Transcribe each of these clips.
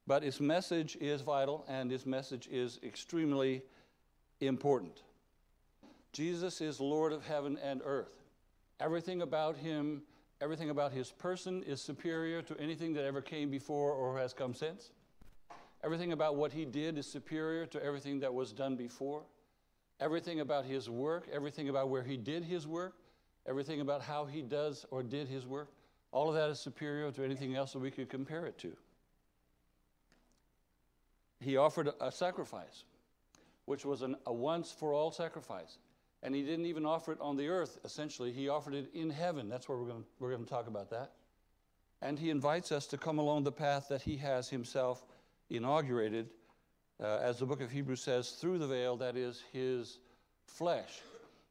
But its message is vital, and its message is extremely important. Jesus is Lord of heaven and earth. Everything about him, everything about his person is superior to anything that ever came before or has come since. Everything about what he did is superior to everything that was done before. Everything about his work, everything about where he did his work, everything about how he does or did his work, all of that is superior to anything else that we could compare it to. He offered a sacrifice, which was a once-for-all sacrifice. And he didn't even offer it on the earth, essentially. He offered it in heaven. That's where we're going to talk about that. And he invites us to come along the path that he has himself inaugurated, as the book of Hebrews says, through the veil, that is his flesh.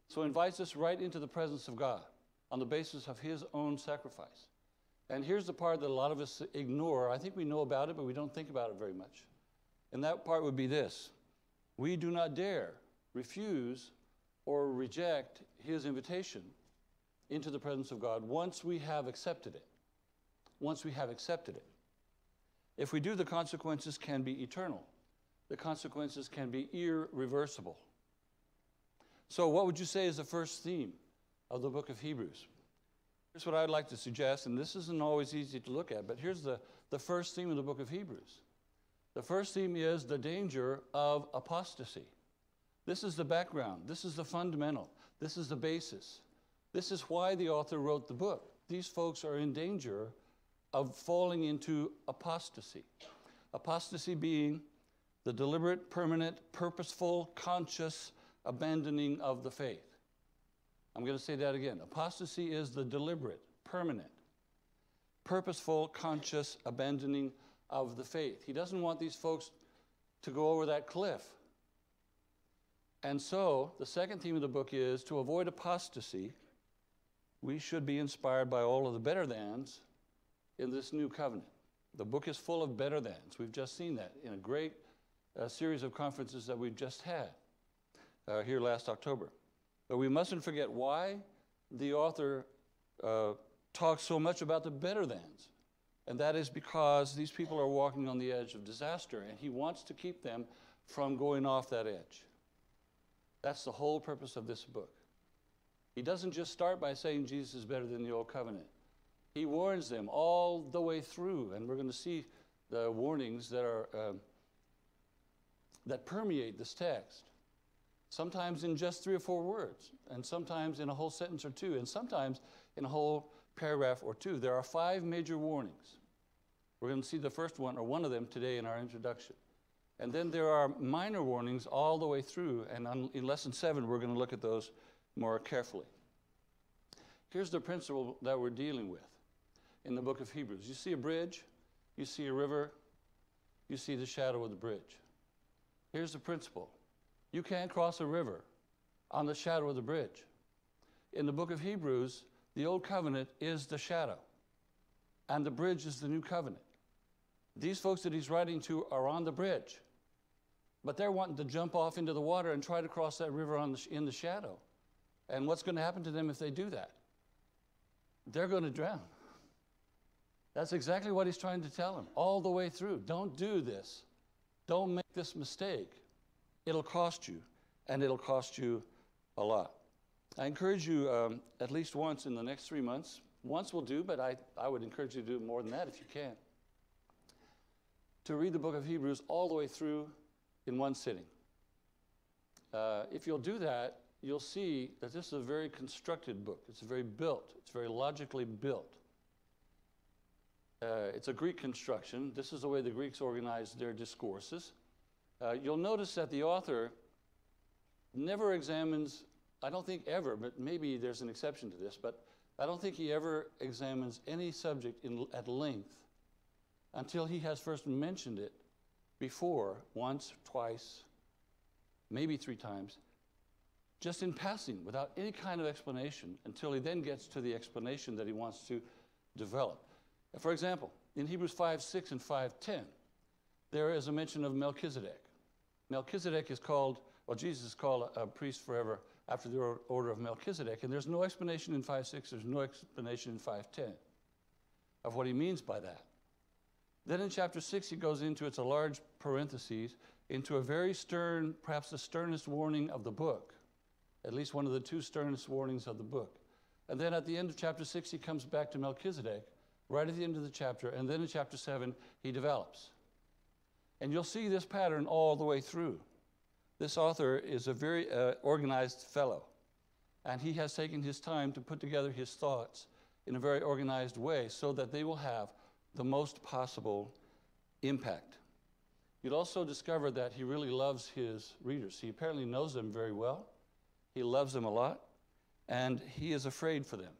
So he invites us right into the presence of God on the basis of his own sacrifice. And here's the part that a lot of us ignore. I think we know about it, but we don't think about it very much. And that part would be this: we do not dare refuse or reject his invitation into the presence of God once we have accepted it. Once we have accepted it. If we do, the consequences can be eternal. The consequences can be irreversible. So what would you say is the first theme of the book of Hebrews? Here's what I'd like to suggest, and this isn't always easy to look at, but here's the first theme of the book of Hebrews. The first theme is the danger of apostasy. This is the background. This is the fundamental. This is the basis. This is why the author wrote the book. These folks are in danger of falling into apostasy. Apostasy being the deliberate, permanent, purposeful, conscious abandoning of the faith. I'm going to say that again. Apostasy is the deliberate, permanent, purposeful, conscious abandoning of the faith. He doesn't want these folks to go over that cliff. And so, the second theme of the book is, to avoid apostasy, we should be inspired by all of the better thans in this new covenant. The book is full of better thans. We've just seen that in a great series of conferences that we've just had here last October. But we mustn't forget why the author talks so much about the better thans. And that is because these people are walking on the edge of disaster, and he wants to keep them from going off that edge. That's the whole purpose of this book. He doesn't just start by saying Jesus is better than the old covenant. He warns them all the way through, and we're going to see the warnings that are that permeate this text. Sometimes in just 3 or 4 words, and sometimes in a whole sentence or 2, and sometimes in a whole paragraph or 2. There are 5 major warnings. We're going to see the first one, or one of them, today in our introduction. And then there are minor warnings all the way through, and in Lesson 7, we're going to look at those more carefully. Here's the principle that we're dealing with in the book of Hebrews. You see a bridge, you see a river, you see the shadow of the bridge. Here's the principle. You can't cross a river on the shadow of the bridge. In the book of Hebrews, the old covenant is the shadow, and the bridge is the new covenant. These folks that he's writing to are on the bridge, but they're wanting to jump off into the water and try to cross that river in the shadow. And what's going to happen to them if they do that? They're going to drown. That's exactly what he's trying to tell them all the way through. Don't do this. Don't make this mistake. It'll cost you, and it'll cost you a lot. I encourage you at least once in the next 3 months. Once will do, but I would encourage you to do more than that if you can. To read the book of Hebrews all the way through in one sitting. If you'll do that, you'll see that this is a very constructed book. It's very built. It's very logically built. It's a Greek construction. This is the way the Greeks organized their discourses. You'll notice that the author never examines, I don't think ever, but maybe there's an exception to this, but I don't think he ever examines any subject at length until he has first mentioned it before, once, twice, maybe 3 times, just in passing, without any kind of explanation, until he then gets to the explanation that he wants to develop. For example, in Hebrews 5:6 and 5:10, there is a mention of Melchizedek. Melchizedek is called, well, Jesus is called a priest forever after the order of Melchizedek, and there's no explanation in 5:6, there's no explanation in 5:10 of what he means by that. Then in chapter 6, he goes into, it's a large parenthesis, into a very stern, perhaps the sternest warning of the book, at least one of the two sternest warnings of the book. And then at the end of chapter 6, he comes back to Melchizedek, right at the end of the chapter, and then in chapter 7, he develops. And you'll see this pattern all the way through. This author is a very organized fellow, and he has taken his time to put together his thoughts in a very organized way so that they will have the most possible impact. You'll also discover that he really loves his readers. He apparently knows them very well. He loves them a lot, and he is afraid for them.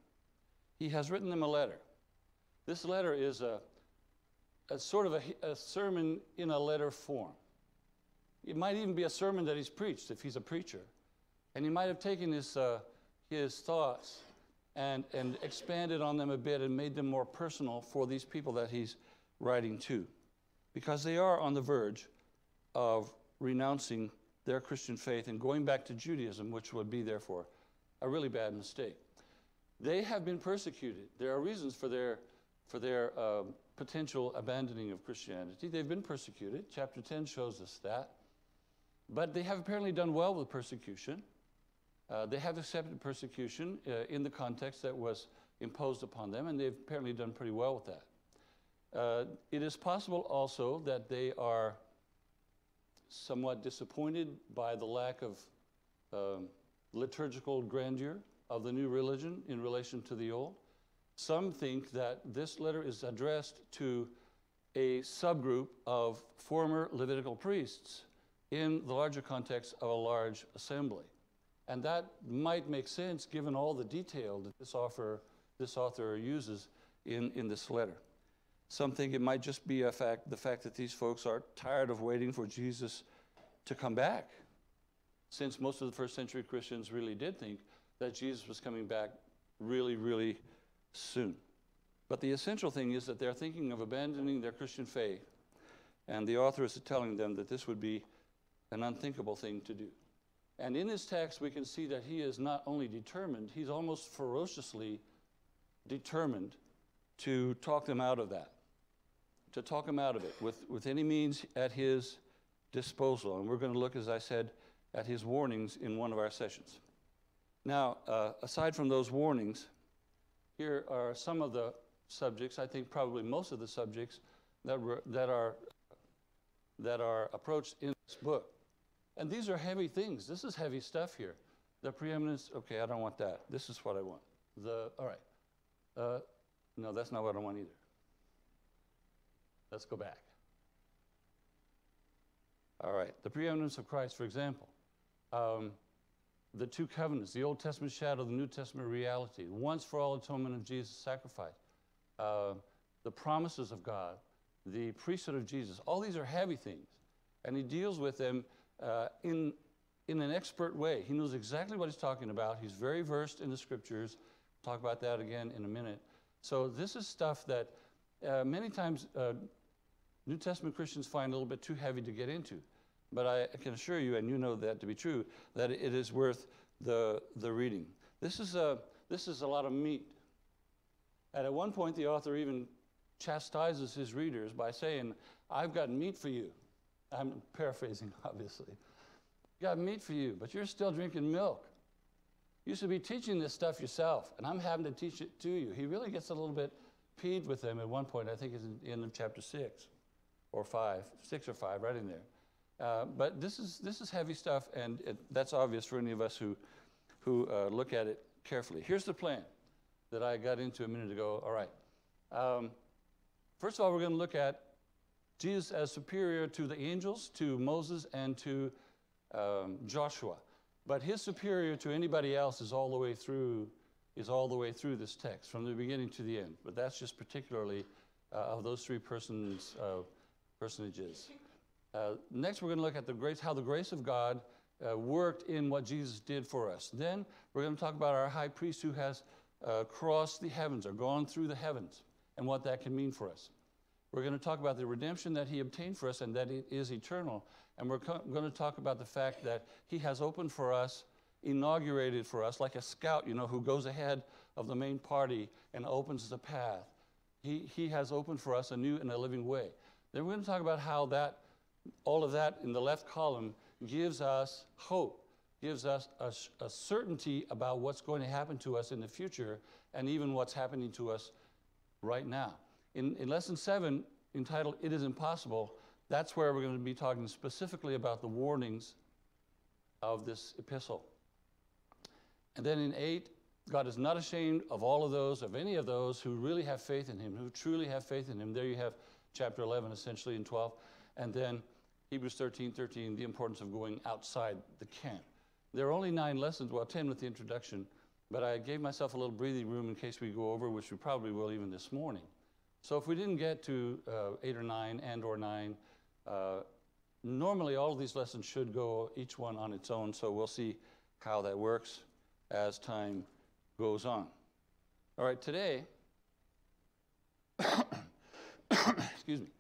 He has written them a letter. This letter is a sort of a sermon in a letter form. It might even be a sermon that he's preached if he's a preacher. And he might have taken his thoughts and expanded on them a bit and made them more personal for these people that he's writing to, because they are on the verge of renouncing their Christian faith and going back to Judaism, which would be, therefore, a really bad mistake. They have been persecuted. There are reasons for their potential abandoning of Christianity. They've been persecuted. Chapter 10 shows us that. But they have apparently done well with persecution. They have accepted persecution in the context that was imposed upon them, and they've apparently done pretty well with that. It is possible also that they are somewhat disappointed by the lack of liturgical grandeur of the new religion in relation to the old. Some think that this letter is addressed to a subgroup of former Levitical priests in the larger context of a large assembly. And that might make sense given all the detail that this author uses in this letter. Some think it might just be the fact that these folks are tired of waiting for Jesus to come back, since most of the first century Christians really did think that Jesus was coming back really, really soon. But the essential thing is that they're thinking of abandoning their Christian faith, and the author is telling them that this would be an unthinkable thing to do. And in his text, we can see that he is not only determined, he's almost ferociously determined to talk them out of that, to talk them out of it with any means at his disposal. And we're going to look, as I said, at his warnings in one of our sessions. Now, aside from those warnings, here are some of the subjects, I think probably most of the subjects that are approached in this book. And these are heavy things. This is heavy stuff here. The preeminence, okay, I don't want that. This is what I want. All right. No, that's not what I want either. Let's go back. All right. The preeminence of Christ, for example. The two covenants, the Old Testament shadow, the New Testament reality, once for all atonement of Jesus' sacrifice, the promises of God, the priesthood of Jesus. All these are heavy things. And he deals with them in an expert way. He knows exactly what he's talking about. He's very versed in the scriptures. We'll talk about that again in a minute. So this is stuff that many times New Testament Christians find a little bit too heavy to get into. But I can assure you, and you know that to be true, that it is worth the reading. This is a lot of meat. And at one point, the author even chastises his readers by saying, I've got meat for you. I'm paraphrasing, obviously. Got meat for you, but you're still drinking milk. You should be teaching this stuff yourself, and I'm having to teach it to you. He really gets a little bit peeved with them at one point. I think it's in the end of chapter 6 or 5, 6 or 5, right in there. But this is heavy stuff, and that's obvious for any of us who look at it carefully. Here's the plan that I got into a minute ago. All right. First of all, we're going to look at Jesus as superior to the angels, to Moses, and to Joshua. But his superior to anybody else is all the way through this text, from the beginning to the end. But that's just particularly of those three personages. Next, we're going to look at how the grace of God worked in what Jesus did for us. Then we're going to talk about our high priest who has crossed the heavens or gone through the heavens and what that can mean for us. We're going to talk about the redemption that he obtained for us and that it is eternal. And we're going to talk about the fact that he has opened for us, inaugurated for us, like a scout, who goes ahead of the main party and opens the path. He has opened for us a new and a living way. Then we're going to talk about how that, all of that in the left column gives us hope, gives us a certainty about what's going to happen to us in the future and even what's happening to us right now. In Lesson 7, entitled, It is Impossible, that's where we're going to be talking specifically about the warnings of this epistle. And then in 8, God is not ashamed of all of those, of any of those who really have faith in him, who truly have faith in him. There you have chapter 11, essentially, in 12. And then Hebrews 13:13, the importance of going outside the camp. There are only 9 lessons, well, 10 with the introduction, but I gave myself a little breathing room in case we go over, which we probably will even this morning. So if we didn't get to 8 or 9 and or 9, normally all of these lessons should go each one on its own, so we'll see how that works as time goes on. All right, today, excuse me.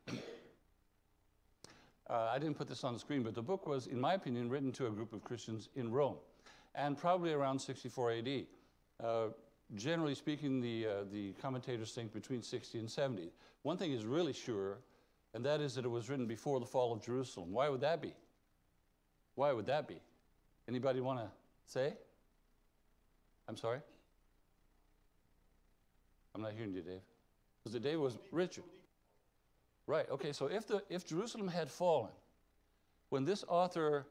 I didn't put this on the screen, but the book was, in my opinion, written to a group of Christians in Rome, and probably around 64 AD. Generally speaking, the commentators think between 60 and 70. One thing is really sure, and that is that it was written before the fall of Jerusalem. Why would that be? Why would that be? Anybody want to say? I'm sorry? I'm not hearing you, Dave. Because the day was Richard. Right, okay, so if Jerusalem had fallen when this author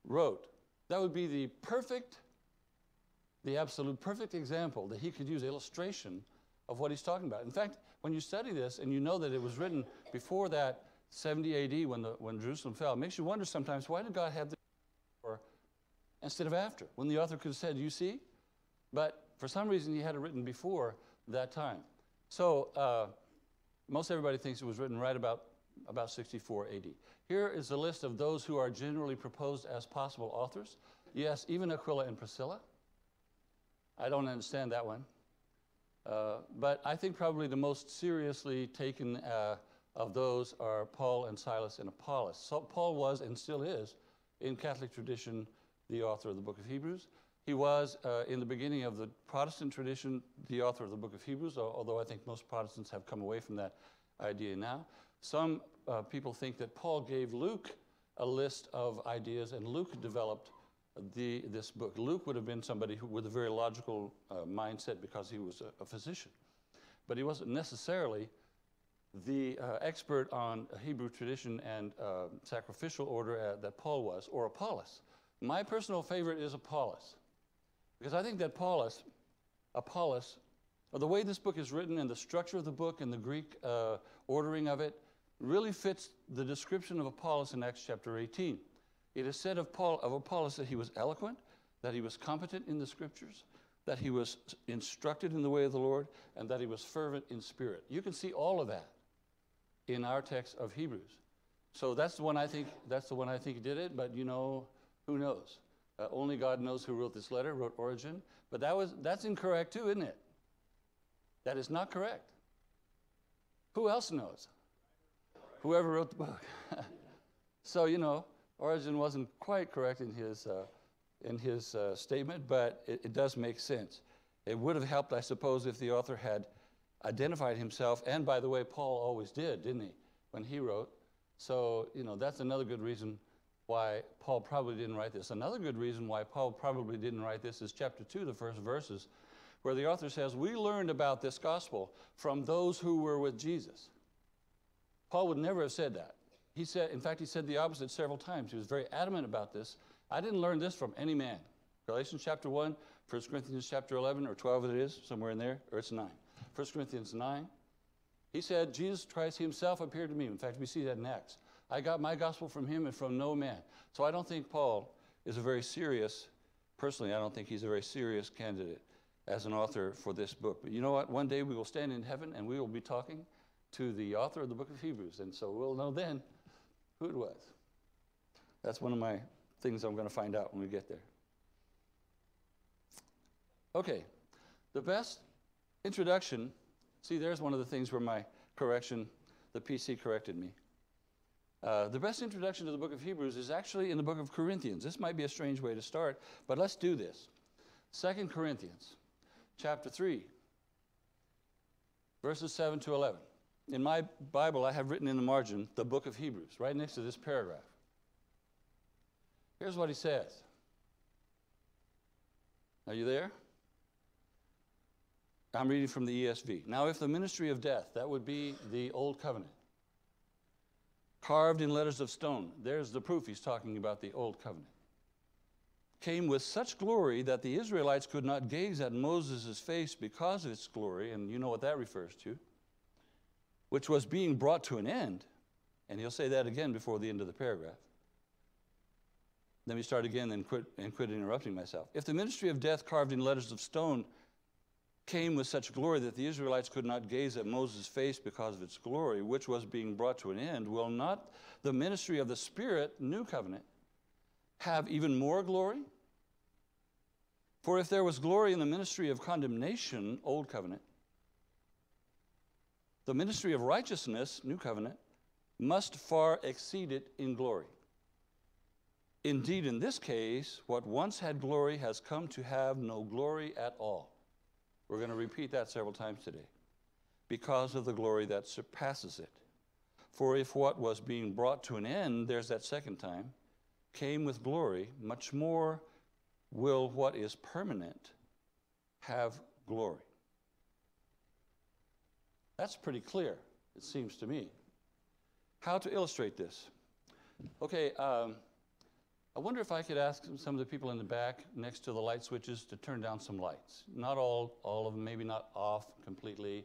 wrote, that would be the absolute perfect example that he could use, illustration of what he's talking about. In fact, when you study this and you know that it was written before that 70 AD when Jerusalem fell, it makes you wonder sometimes, why did God have this instead of after? When the author could have said, you see? But for some reason, he had it written before that time. So most everybody thinks it was written right about 64 AD. Here is a list of those who are generally proposed as possible authors. Yes, even Aquila and Priscilla. I don't understand that one. But I think probably the most seriously taken of those are Paul and Silas and Apollos. So Paul was and still is, in Catholic tradition, the author of the book of Hebrews. He was, in the beginning of the Protestant tradition, the author of the book of Hebrews, although I think most Protestants have come away from that idea now. Some people think that Paul gave Luke a list of ideas, and Luke developed this book. Luke would have been somebody with a very logical mindset because he was a physician. But he wasn't necessarily the expert on Hebrew tradition and sacrificial order that Paul was, or Apollos. My personal favorite is Apollos. Because I think that Apollos, the way this book is written and the structure of the book and the Greek ordering of it really fits the description of Apollos in Acts chapter 18. It is said of Apollos that he was eloquent, that he was competent in the scriptures, that he was instructed in the way of the Lord, and that he was fervent in spirit. You can see all of that in our text of Hebrews. So that's the one I think did it, but you know, who knows? Only God knows who wrote this letter, wrote Origen. But that's incorrect too, isn't it? That is not correct. Who else knows? Whoever wrote the book. So, you know, Origen wasn't quite correct in his statement, but it does make sense. It would have helped, I suppose, if the author had identified himself. And by the way, Paul always did, didn't he, when he wrote? So, you know, that's another good reason why Paul probably didn't write this. Another good reason why Paul probably didn't write this is chapter 2, the first verses, where the author says, we learned about this gospel from those who were with Jesus. Paul would never have said that. He said, in fact, he said the opposite several times. He was very adamant about this. I didn't learn this from any man. Galatians chapter 1, 1 Corinthians chapter 11, or 12 it is, somewhere in there, or it's 9. 1 Corinthians 9. He said, Jesus Christ himself appeared to me. In fact, we see that in Acts. I got my gospel from him and from no man. So I don't think Paul is a very serious, personally, I don't think he's a very serious candidate as an author for this book. But you know what? One day we will stand in heaven and we will be talking to the author of the book of Hebrews. And so we'll know then who it was. That's one of my things I'm going to find out when we get there. Okay, the best introduction, see, there's one of the things where my correction, the PC corrected me. The best introduction to the book of Hebrews is actually in the book of Corinthians. This might be a strange way to start, but let's do this. 2 Corinthians chapter 3. verses 7 to 11. In my Bible, I have written in the margin the book of Hebrews, right next to this paragraph. Here's what he says. Are you there? I'm reading from the ESV. Now, if the ministry of death, that would be the old covenant, carved in letters of stone, there's the proof he's talking about the old covenant, came with such glory that the Israelites could not gaze at Moses' face because of its glory, and you know what that refers to, which was being brought to an end, and he'll say that again before the end of the paragraph. Let me start again and quit interrupting myself. If the ministry of death carved in letters of stone came with such glory that the Israelites could not gaze at Moses' face because of its glory, which was being brought to an end, will not the ministry of the Spirit, new covenant, have even more glory? For if there was glory in the ministry of condemnation, old covenant, the ministry of righteousness, new covenant, must far exceed it in glory. Indeed, in this case, what once had glory has come to have no glory at all. We're going to repeat that several times today. Because of the glory that surpasses it. For if what was being brought to an end, there's that second time, came with glory, much more will what is permanent have glory. That's pretty clear, it seems to me. How to illustrate this? Okay, I wonder if I could ask some of the people in the back next to the light switches to turn down some lights. Not all of them, maybe not off completely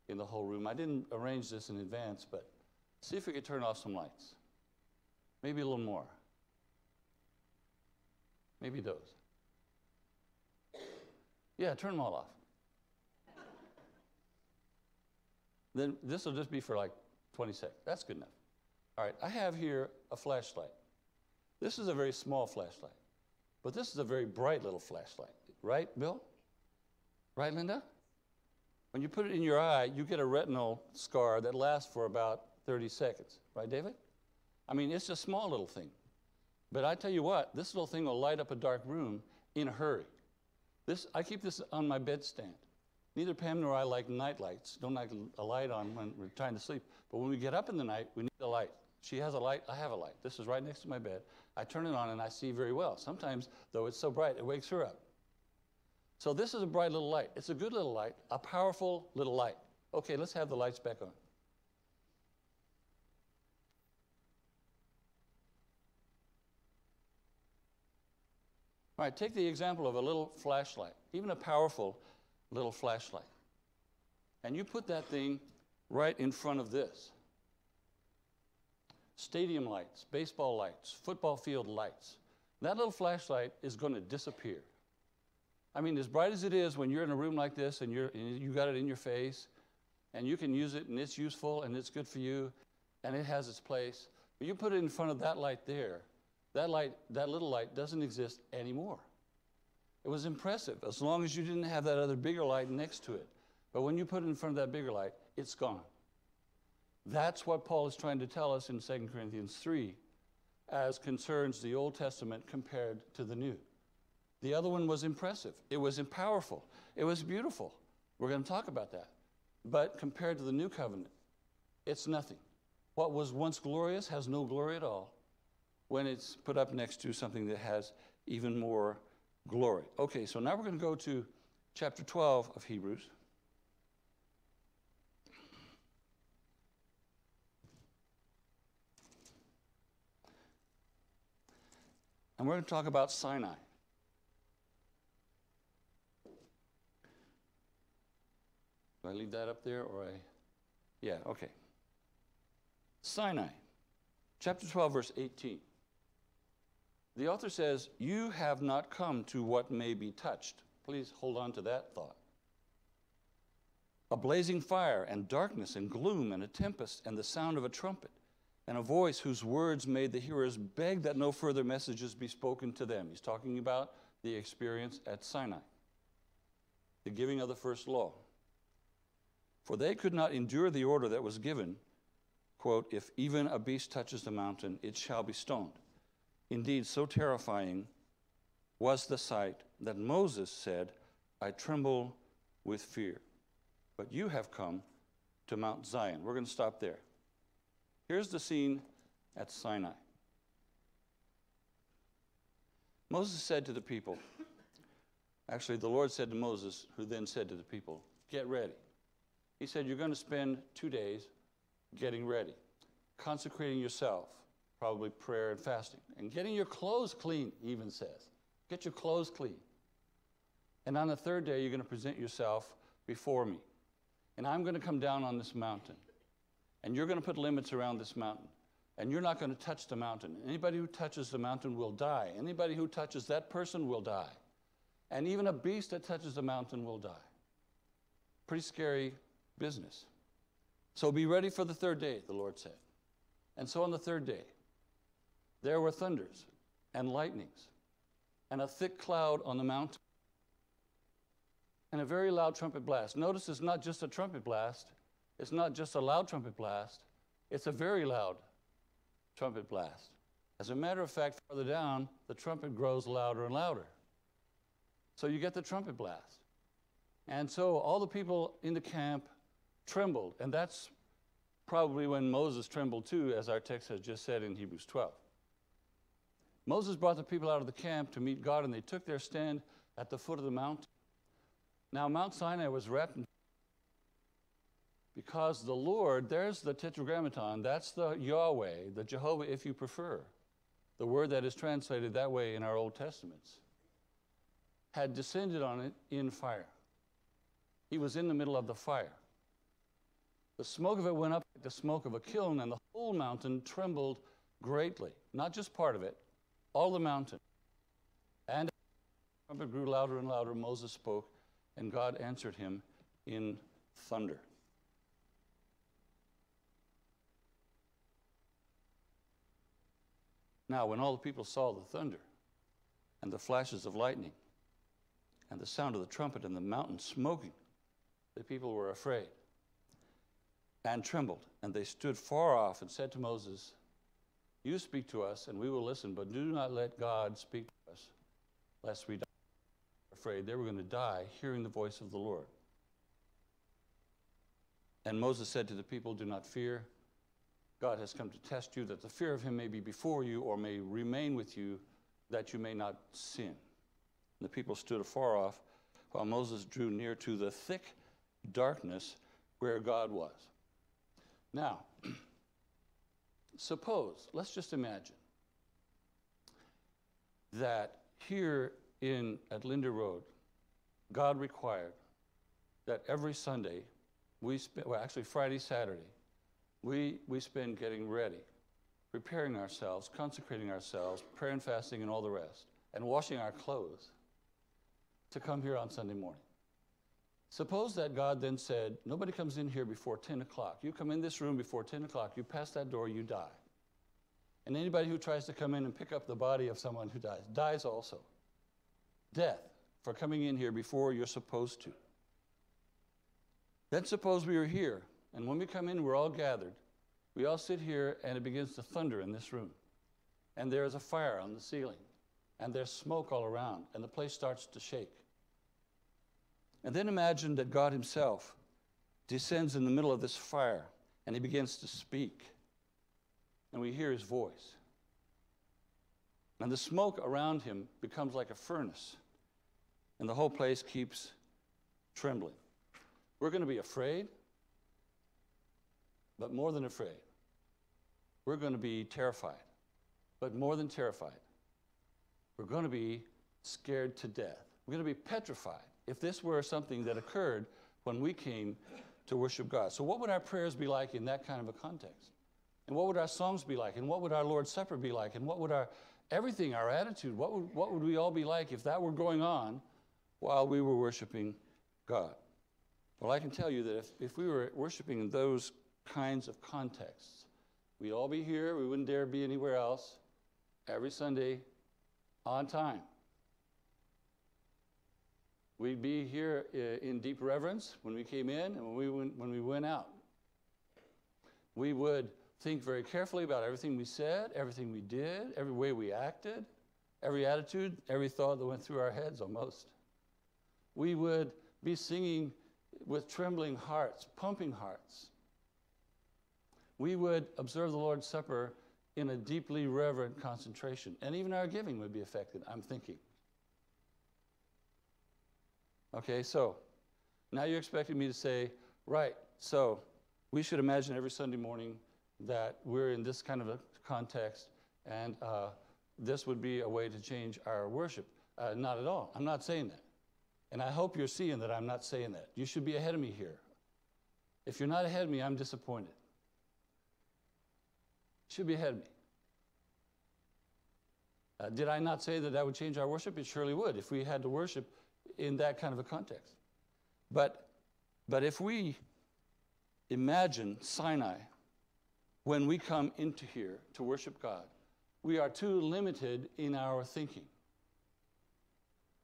in the whole room. I didn't arrange this in advance, but see if we could turn off some lights. Maybe a little more. Maybe those. Yeah, turn them all off. Then this will just be for like 20 seconds. That's good enough. All right, I have here a flashlight. This is a very small flashlight, but this is a very bright little flashlight. Right, Bill? Right, Linda? When you put it in your eye, you get a retinal scar that lasts for about 30 seconds. Right, David? I mean, it's a small little thing. But I tell you what, this little thing will light up a dark room in a hurry. I keep this on my bedstand. Neither Pam nor I like night lights. Don't like a light on when we're trying to sleep. But when we get up in the night, we need a light. She has a light, I have a light. This is right next to my bed. I turn it on and I see very well. Sometimes, though it's so bright, it wakes her up. So this is a bright little light. It's a good little light, a powerful little light. Okay, let's have the lights back on. All right, take the example of a little flashlight, even a powerful little flashlight. And you put that thing right in front of this. Stadium lights, baseball lights, football field lights. That little flashlight is going to disappear. I mean, as bright as it is when you're in a room like this and you got it in your face and you can use it and it's useful and it's good for you and it has its place, but you put it in front of that light there, that little light doesn't exist anymore. It was impressive as long as you didn't have that other bigger light next to it. But when you put it in front of that bigger light, it's gone. That's what Paul is trying to tell us in 2 Corinthians 3 as concerns the Old Testament compared to the New. The other one was impressive. It was powerful. It was beautiful. We're going to talk about that. But compared to the New Covenant, it's nothing. What was once glorious has no glory at all when it's put up next to something that has even more glory. Okay, so now we're going to go to chapter 12 of Hebrews. And we're going to talk about Sinai. Do I leave that up there or yeah, okay. Sinai, chapter 12, verse 18. The author says, "You have not come to what may be touched." Please hold on to that thought. "A blazing fire and darkness and gloom and a tempest and the sound of a trumpet and a voice whose words made the hearers beg that no further messages be spoken to them." He's talking about the experience at Sinai, the giving of the first law. "For they could not endure the order that was given," quote, "if even a beast touches the mountain, it shall be stoned. Indeed, so terrifying was the sight that Moses said, 'I tremble with fear.' But you have come to Mount Zion. We're going to stop there. Here's the scene at Sinai. Moses said to the people, actually the Lord said to Moses, who then said to the people, get ready. He said, you're going to spend 2 days getting ready, consecrating yourself, probably prayer and fasting, and getting your clothes clean, he even says. Get your clothes clean. And on the third day, you're going to present yourself before me. And I'm going to come down on this mountain. And you're going to put limits around this mountain. And you're not going to touch the mountain. Anybody who touches the mountain will die. Anybody who touches that person will die. And even a beast that touches the mountain will die. Pretty scary business. So be ready for the third day, the Lord said. And so on the third day, there were thunders and lightnings and a thick cloud on the mountain and a very loud trumpet blast. Notice it's not just a trumpet blast. It's not just a loud trumpet blast. It's a very loud trumpet blast. As a matter of fact, farther down, the trumpet grows louder and louder. So you get the trumpet blast. And so all the people in the camp trembled, and that's probably when Moses trembled too, as our text has just said in Hebrews 12. Moses brought the people out of the camp to meet God, and they took their stand at the foot of the mountain. Now, Mount Sinai was wrapped in, because the Lord, there's the Tetragrammaton, that's the Yahweh, the Jehovah if you prefer, the word that is translated that way in our Old Testaments, had descended on it in fire. He was in the middle of the fire. The smoke of it went up like the smoke of a kiln, and the whole mountain trembled greatly. Not just part of it, all the mountain. And the trumpet grew louder and louder. Moses spoke, and God answered him in thunder. Now, when all the people saw the thunder and the flashes of lightning and the sound of the trumpet and the mountain smoking, the people were afraid and trembled, and they stood far off and said to Moses, you speak to us and we will listen, but do not let God speak to us, lest we die. Afraid they were going to die hearing the voice of the Lord. And Moses said to the people, do not fear. God has come to test you, that the fear of him may be before you or may remain with you, that you may not sin. And the people stood afar off while Moses drew near to the thick darkness where God was. Now, suppose, let's just imagine that here at Linder Road, God required that every Sunday actually Friday, Saturday, we spend getting ready, preparing ourselves, consecrating ourselves, prayer and fasting and all the rest, and washing our clothes to come here on Sunday morning. Suppose that God then said, nobody comes in here before 10 o'clock. You come in this room before 10 o'clock, you pass that door, you die. And anybody who tries to come in and pick up the body of someone who dies also. Death for coming in here before you're supposed to. Then suppose we are here, and when we come in, we're all gathered. We all sit here, and it begins to thunder in this room. And there's a fire on the ceiling, and there's smoke all around, and the place starts to shake. And then imagine that God himself descends in the middle of this fire, and he begins to speak. And we hear his voice. And the smoke around him becomes like a furnace, and the whole place keeps trembling. We're going to be afraid, but more than afraid. We're going to be terrified, but more than terrified. We're going to be scared to death. We're going to be petrified if this were something that occurred when we came to worship God. So what would our prayers be like in that kind of a context? And what would our songs be like? And what would our Lord's Supper be like? And what would our attitude, what would we all be like if that were going on while we were worshiping God? Well, I can tell you that if we were worshiping in those kinds of contexts, we'd all be here, we wouldn't dare be anywhere else, every Sunday, on time. We'd be here in deep reverence when we came in and when we went out. We would think very carefully about everything we said, everything we did, every way we acted, every attitude, every thought that went through our heads almost. We would be singing with trembling hearts, pumping hearts, we would observe the Lord's Supper in a deeply reverent concentration. And even our giving would be affected, I'm thinking. Okay, so now you're expecting me to say, right, so we should imagine every Sunday morning that we're in this kind of a context, and this would be a way to change our worship. Not at all. I'm not saying that. And I hope you're seeing that I'm not saying that. You should be ahead of me here. If you're not ahead of me, I'm disappointed. You should be ahead of me. Did I not say that that would change our worship? It surely would if we had to worship in that kind of a context. But if we imagine Sinai when we come into here to worship God, we are too limited in our thinking.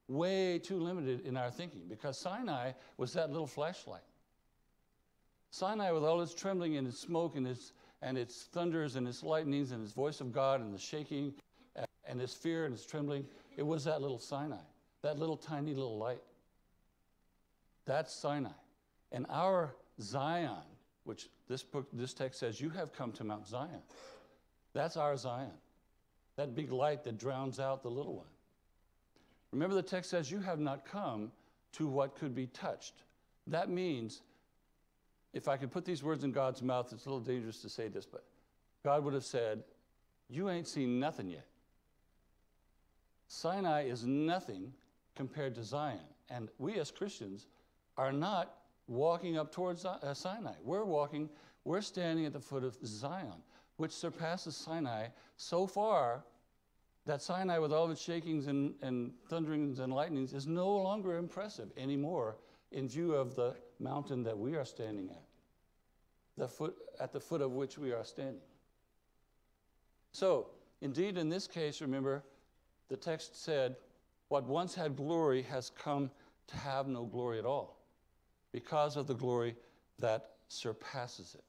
Way too limited in our thinking, because Sinai was that little flashlight. Sinai, with all its trembling and its smoke and its thunders and its lightnings and its voice of God and the shaking and its fear and its trembling, it was that little Sinai, that little tiny little light. That's Sinai. And our Zion, which this text says, you have come to Mount Zion. That's our Zion, that big light that drowns out the little one. Remember, the text says, you have not come to what could be touched. That means, if I could put these words in God's mouth, it's a little dangerous to say this, but God would have said, you ain't seen nothing yet. Sinai is nothing compared to Zion. And we as Christians are not walking up towards Sinai. We're standing at the foot of Zion, which surpasses Sinai so far that Sinai, with all of its shakings and thunderings and lightnings, is no longer impressive anymore in view of the mountain that we are standing at the foot of which we are standing. So, indeed, in this case, remember, the text said, what once had glory has come to have no glory at all, because of the glory that surpasses it.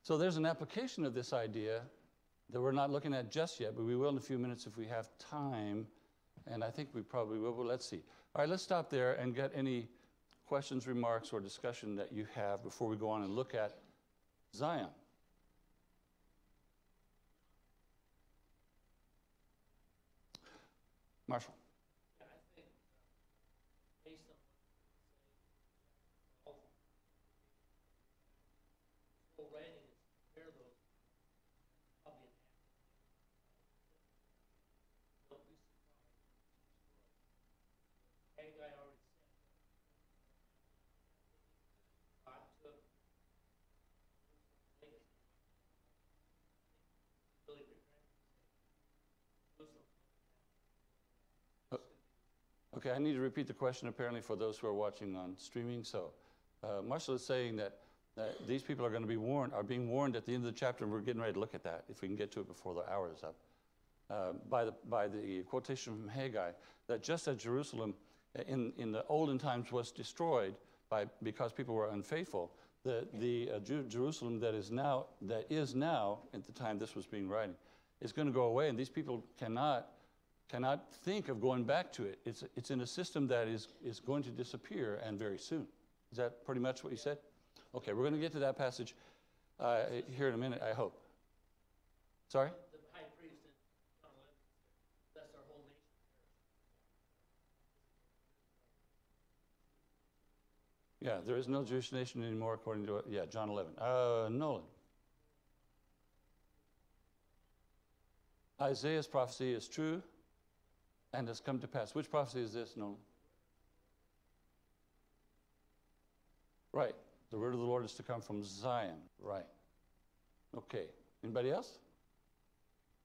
So there's an application of this idea that we're not looking at just yet, but we will in a few minutes if we have time, and I think we probably will, but let's see. All right, let's stop there and get any questions, remarks, or discussion that you have before we go on and look at Zion. Marshall. Yeah, I think based on what you say, full writing is compare those probably an don't be surprised. Haggai already said God took really Jerusalem. Okay, I need to repeat the question apparently for those who are watching on streaming. So Marshall is saying that these people are going to be warned, are being warned at the end of the chapter, and we're getting ready to look at that if we can get to it before the hour is up, by the quotation from Haggai, that just as Jerusalem in the olden times was destroyed because people were unfaithful, the Jerusalem that is now at the time this was being written is going to go away, and these people cannot think of going back to it. It's in a system that is going to disappear, and very soon. Is that pretty much what you said? Okay, we're going to get to that passage here in a minute, I hope. Sorry? The high priest in John 11, that's our whole nation. Yeah, there is no Jewish nation anymore according to, John 11. Nolan. Isaiah's prophecy is true and has come to pass. Which prophecy is this, Nolan? Right. The word of the Lord is to come from Zion. Right. Okay. Anybody else?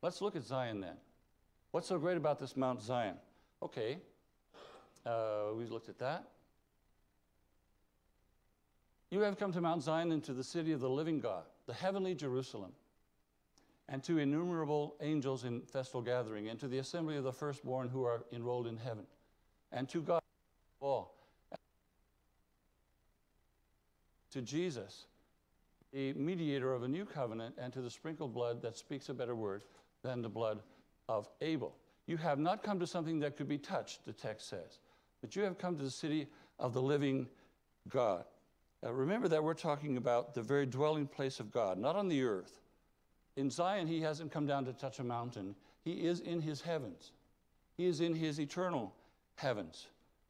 Let's look at Zion then. What's so great about this Mount Zion? Okay. We looked at that. You have come to Mount Zion and to the city of the living God, the heavenly Jerusalem, and to innumerable angels in festal gathering, and to the assembly of the firstborn who are enrolled in heaven, and to God all, to Jesus, the mediator of a new covenant, and to the sprinkled blood that speaks a better word than the blood of Abel. You have not come to something that could be touched, the text says, but you have come to the city of the living God. Remember that we're talking about the very dwelling place of God, not on the earth. In Zion, he hasn't come down to touch a mountain. He is in his heavens. He is in his eternal heavens,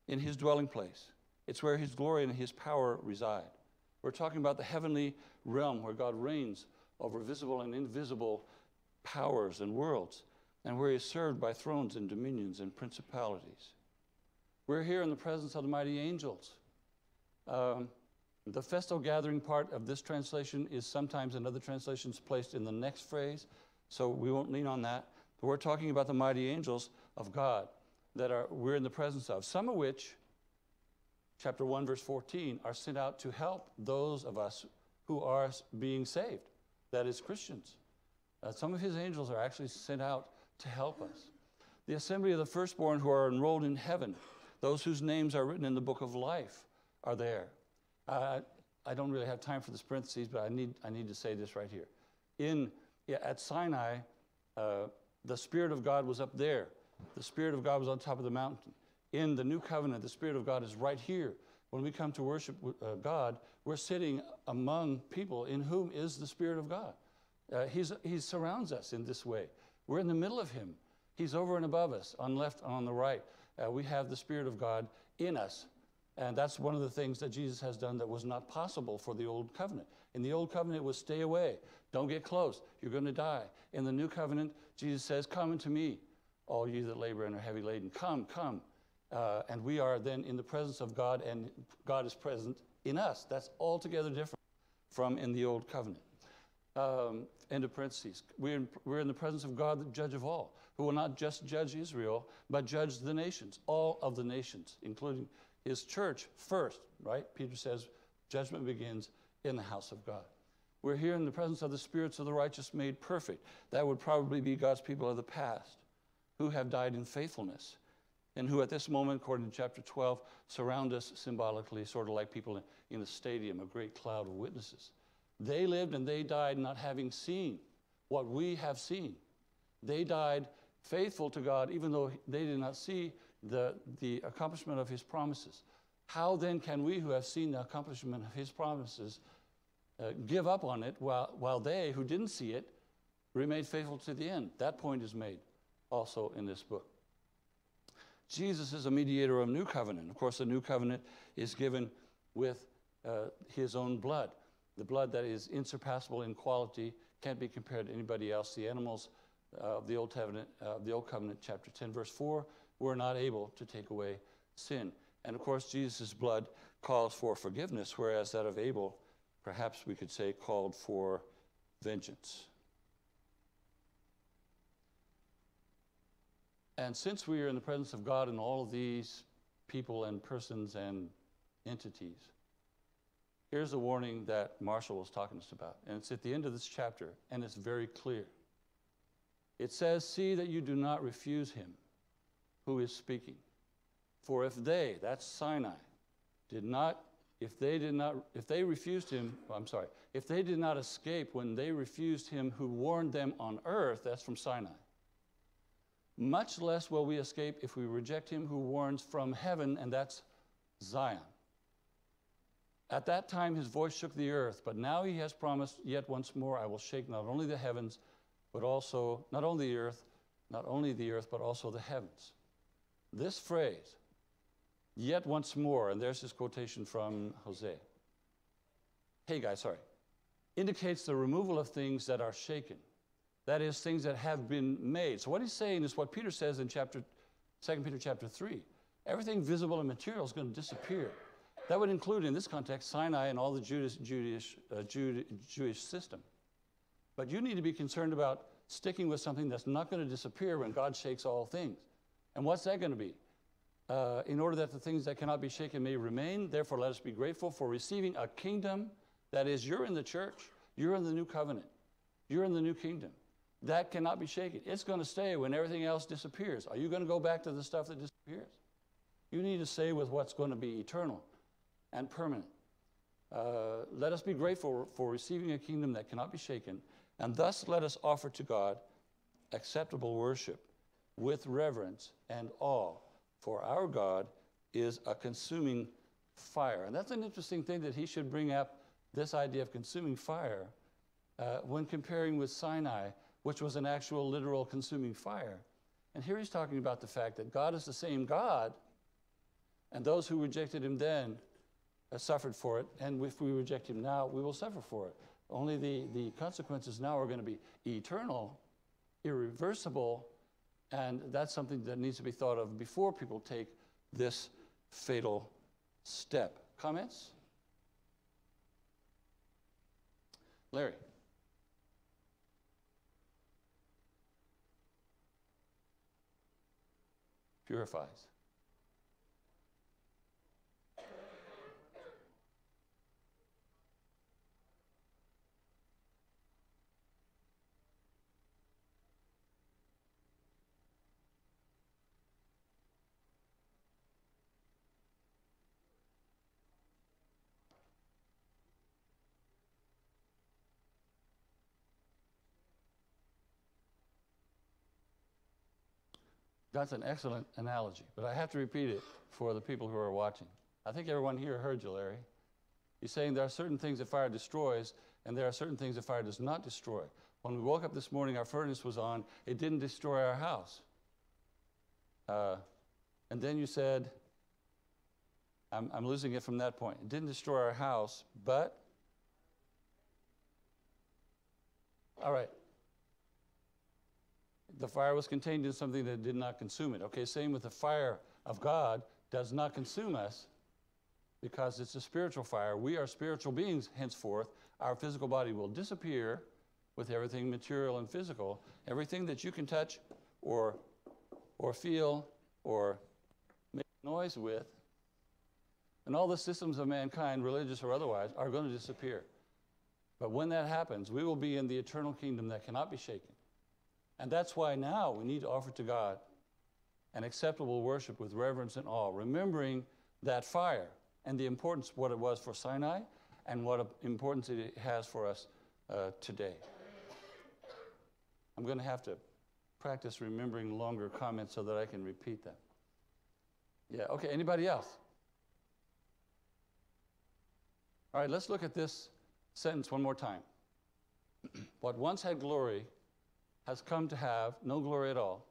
in his dwelling place. It's where his glory and his power reside. We're talking about the heavenly realm where God reigns over visible and invisible powers and worlds, and where he is served by thrones and dominions and principalities. We're here in the presence of the mighty angels. The festal gathering part of this translation is sometimes in other translations placed in the next phrase, so we won't lean on that. But we're talking about the mighty angels of God that we're in the presence of, some of which, chapter 1, verse 14, are sent out to help those of us who are being saved, that is, Christians. Some of his angels are actually sent out to help us. The assembly of the firstborn who are enrolled in heaven, those whose names are written in the book of life, are there. I don't really have time for this parentheses, but I need to say this right here. At Sinai, the Spirit of God was up there. The Spirit of God was on top of the mountain. In the new covenant, the Spirit of God is right here. When we come to worship God, we're sitting among people in whom is the Spirit of God. He surrounds us in this way. We're in the middle of him. He's over and above us, on the left and on the right. We have the Spirit of God in us. And that's one of the things that Jesus has done that was not possible for the old covenant. In the old covenant, it was stay away. Don't get close. You're going to die. In the new covenant, Jesus says, come unto me, all you that labor and are heavy laden. Come, come. And we are then in the presence of God, and God is present in us. That's altogether different from in the old covenant. End of parentheses. We're in the presence of God, the judge of all, who will not just judge Israel, but judge the nations, all of the nations, including his church first, right? Peter says judgment begins in the house of God. We're here in the presence of the spirits of the righteous made perfect. That would probably be God's people of the past who have died in faithfulness and who at this moment, according to chapter 12, surround us symbolically, sort of like people in a stadium, a great cloud of witnesses. They lived and they died not having seen what we have seen. They died faithful to God even though they did not see the accomplishment of his promises. How then can we who have seen the accomplishment of his promises give up on it while they who didn't see it remained faithful to the end? That point is made also in this book. Jesus is a mediator of a new covenant. Of course, the new covenant is given with his own blood. The blood that is insurpassable in quality, can't be compared to anybody else. The animals of the Old Covenant, chapter 10, verse 4, were not able to take away sin. And of course, Jesus' blood calls for forgiveness, whereas that of Abel, perhaps we could say, called for vengeance. And since we are in the presence of God and all of these people and persons and entities, here's the warning that Marshall was talking to us about. And it's at the end of this chapter, and it's very clear. It says, see that you do not refuse him who is speaking. For if they, that's Sinai, if they refused him, if they did not escape when they refused him who warned them on earth, that's from Sinai, much less will we escape if we reject him who warns from heaven, and that's Zion. At that time his voice shook the earth, but now he has promised, yet once more I will shake not only the heavens, but also, not only the earth, but also the heavens. This phrase, yet once more, and there's his quotation from Haggai, indicates the removal of things that are shaken. That is, things that have been made. So what he's saying is what Peter says in 2 Peter chapter 3. Everything visible and material is going to disappear. That would include, in this context, Sinai and all the Jewish system. But you need to be concerned about sticking with something that's not going to disappear when God shakes all things. And what's that going to be? In order that the things that cannot be shaken may remain, therefore let us be grateful for receiving a kingdom. That is, you're in the church, you're in the new covenant, you're in the new kingdom. That cannot be shaken. It's going to stay when everything else disappears. Are you going to go back to the stuff that disappears? You need to stay with what's going to be eternal and permanent. Let us be grateful for receiving a kingdom that cannot be shaken, and thus let us offer to God acceptable worship with reverence and awe, for our God is a consuming fire. And that's an interesting thing that he should bring up this idea of consuming fire when comparing with Sinai, which was an actual literal consuming fire. And here he's talking about the fact that God is the same God, and those who rejected him then suffered for it, and if we reject him now, we will suffer for it. Only the consequences now are going to be eternal, irreversible, and that's something that needs to be thought of before people take this fatal step. Comments? Larry? Purifies. That's an excellent analogy, but I have to repeat it for the people who are watching. I think everyone here heard you, Larry. He's saying there are certain things that fire destroys, and there are certain things that fire does not destroy. When we woke up this morning, our furnace was on. It didn't destroy our house. And then you said, I'm losing it from that point. It didn't destroy our house, but, all right. The fire was contained in something that did not consume it. Okay, same with the fire of God does not consume us because it's a spiritual fire. We are spiritual beings henceforth. Our physical body will disappear with everything material and physical. Everything that you can touch or feel or make noise with, and all the systems of mankind, religious or otherwise, are going to disappear. But when that happens, we will be in the eternal kingdom that cannot be shaken. And that's why now we need to offer to God an acceptable worship with reverence and awe, remembering that fire and the importance of what it was for Sinai and what importance it has for us today. I'm going to have to practice remembering longer comments so that I can repeat them. Yeah, okay, anybody else? All right, let's look at this sentence one more time. What once had glory has come to have no glory at all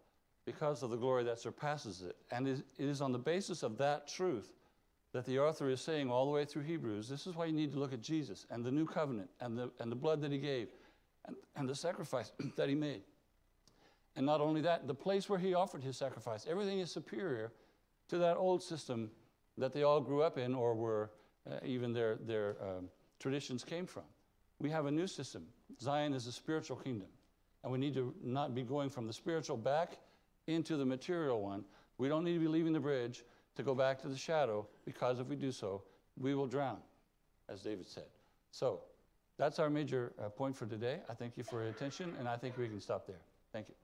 because of the glory that surpasses it. And it is on the basis of that truth that the author is saying all the way through Hebrews, this is why you need to look at Jesus and the new covenant and the blood that he gave and the sacrifice that he made. And not only that, the place where he offered his sacrifice, everything is superior to that old system that they all grew up in or were even their traditions came from. We have a new system. Zion is a spiritual kingdom. And we need to not be going from the spiritual back into the material one. We don't need to be leaving the bridge to go back to the shadow, because if we do so, we will drown, as David said. So that's our major point for today. I thank you for your attention, and I think we can stop there. Thank you.